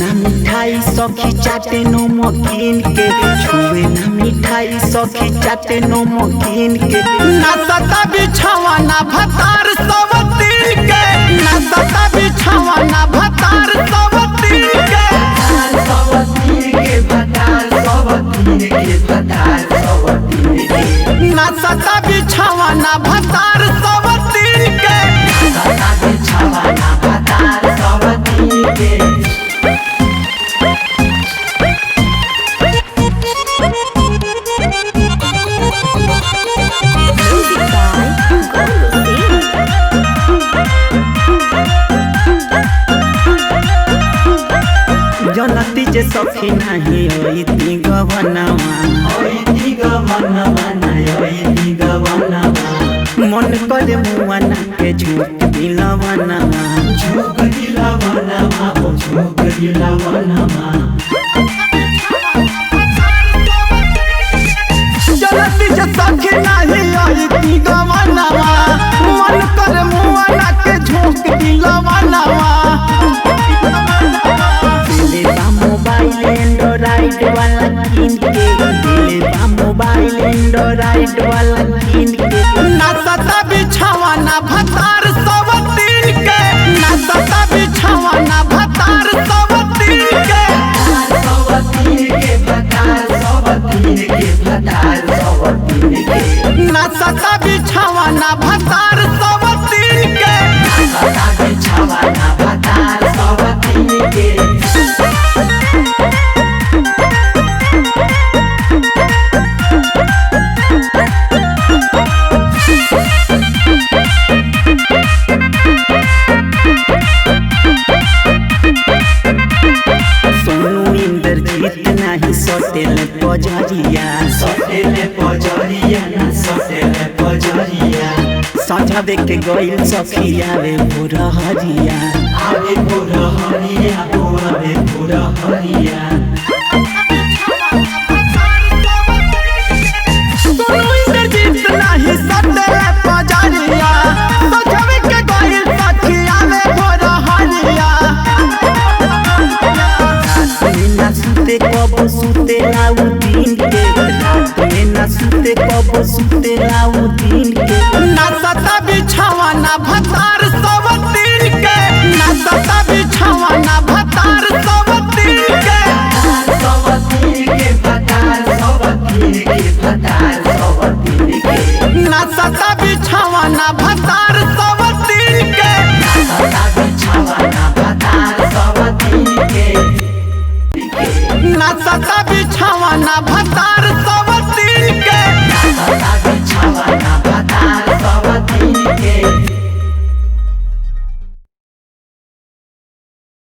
सखी चाटे नमकीन के छुए ना मिठाई सखी चाटे नमकीन के ना सता बिछावा ना भतार सब तीन के ना सता बिछावा ना भतार सब तीन के सब तीन के भतार सब तीन के भतार सब तीन के ना सता बिछावा ना भतार सब तीन के ना सता बिछावा ना भतार सब तीन के जनती जे सखी नहीं होई गवनवा मन करे मुआना के झूठ दिलवनवा जनती जे सखी नहीं होई गवनवा मन करे मुआना के झूठ दिलवनवा मोबाइल एंड्रॉइड वाला किन के दिलेबा मोबाइल एंड्रॉइड वाला किन के ना सता बिछावा ना भतार सब तीन के ना सता बिछावा ना भतार सब तीन के सब तीन के भतार सब तीन के भतार सब तीन के ना सता बिछावा ना भतार सब तीन के ना सता बिछावा ना भतार सब तीन के सटेले पजरिया सजावे के गइल सखिया रे भोरहरिया आवे भोरहरिया आवे भोरहरिया सोनू इंद्रजीत नाही सटेले पजरिया सजावे के गइल सखिया रे भोरहरिया सुते कब सुते लाऊ दिन के रात में ना सुते कब सुते लाऊ दिन के ना सता बिछावा ना भतार सब तीन के ना सता बिछावा ना भतार सब तीन के सब तीन के भतार सब तीन के भतार सब तीन के ना सता बिछावा ना भतार सब तीन के ना सता बिछावा ना भतार सब तीन के ना सता बिछावा ना भतार सब